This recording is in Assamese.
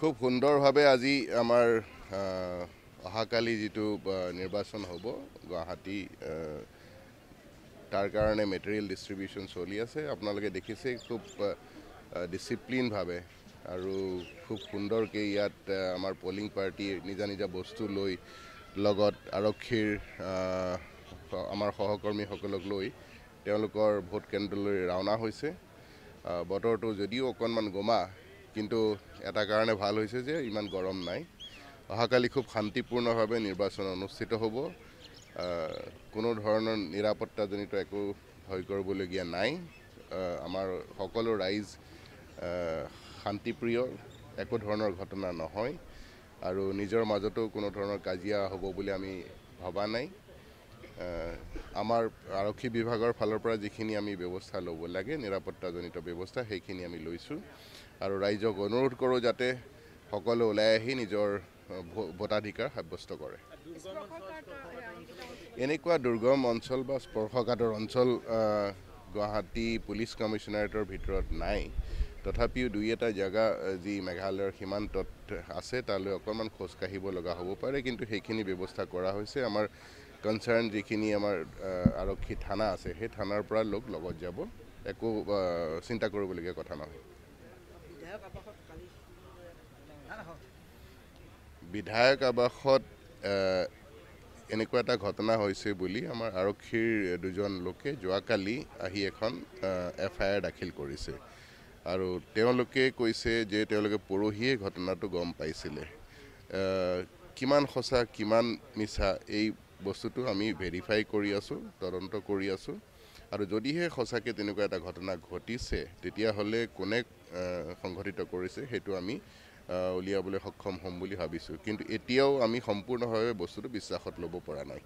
খুব সুন্দৰভাৱে আজি আমাৰ অহাকালি যিটো নিৰ্বাচন হ'ব গুৱাহাটী তাৰ কাৰণে মেটেৰিয়েল ডিষ্ট্ৰিবিউশ্যন চলি আছে। আপোনালোকে দেখিছে খুব ডিচিপ্লিনভাৱে আৰু খুব সুন্দৰকৈ ইয়াত আমাৰ পলিং পাৰ্টি নিজা নিজা বস্তু লৈ লগত আৰক্ষীৰ আমাৰ সহকৰ্মীসকলক লৈ তেওঁলোকৰ ভোট কেন্দ্ৰলৈ ৰাওনা হৈছে। বতৰটো যদিও অকণমান গোমা কিন্তু এটা কাৰণে ভাল হৈছে যে ইমান গৰম নাই। অহাকালি খুব শান্তিপূৰ্ণভাৱে নিৰ্বাচন অনুষ্ঠিত হ'ব। কোনো ধৰণৰ নিৰাপত্তাজনিত একো ভয় কৰিবলগীয়া নাই। আমাৰ সকলো ৰাইজ শান্তিপ্ৰিয়, একো ধৰণৰ ঘটনা নহয় আৰু নিজৰ মাজতো কোনো ধৰণৰ কাজিয়া হ'ব বুলি আমি ভবা নাই। আমাৰ আৰক্ষী বিভাগৰ ফালৰ পৰা যিখিনি আমি ব্যৱস্থা ল'ব লাগে নিৰাপত্তাজনিত ব্যৱস্থা সেইখিনি আমি লৈছোঁ আৰু ৰাইজক অনুৰোধ কৰোঁ যাতে সকলো ওলাই আহি নিজৰ ভোটাধিকাৰ সাব্যস্ত কৰে। এনেকুৱা দুৰ্গম অঞ্চল বা স্পৰ্শকাতৰ অঞ্চল গুৱাহাটী পুলিচ কমিশ্যনাৰেটৰ ভিতৰত নাই। তথাপিও দুই এটা জেগা যি মেঘালয়ৰ সীমান্তত আছে তালৈ অকণমান খোজকাঢ়িব লগা হ'ব পাৰে, কিন্তু সেইখিনি ব্যৱস্থা কৰা হৈছে। আমাৰ কনচাৰ্ণ যিখিনি আমাৰ আৰক্ষী থানা আছে সেই থানাৰ পৰা লোক লগত যাব, একো চিন্তা কৰিবলগীয়া কথা নহয়। বিধায়ক আৱাসত এনেকুৱা এটা ঘটনা হৈছে বুলি আমাৰ আৰক্ষীৰ দুজন লোকে যোৱাকালি আহি এখন FIR দাখিল কৰিছে আৰু তেওঁলোকে কৈছে যে তেওঁলোকে পৰহিয়ে ঘটনাটো গম পাইছিলে। কিমান সঁচা কিমান মিছা এই বস্তুটো আমি ভেৰিফাই কৰি আছোঁ, তদন্ত কৰি আছোঁ আৰু যদিহে সঁচাকৈ তেনেকুৱা এটা ঘটনা ঘটিছে তেতিয়াহ'লে কোনে সংঘটিত কৰিছে সেইটো আমি উলিয়াবলৈ সক্ষম হ'ম বুলি ভাবিছোঁ। কিন্তু এতিয়াও আমি সম্পূৰ্ণভাৱে বস্তুটো বিশ্বাসত ল'ব পৰা নাই।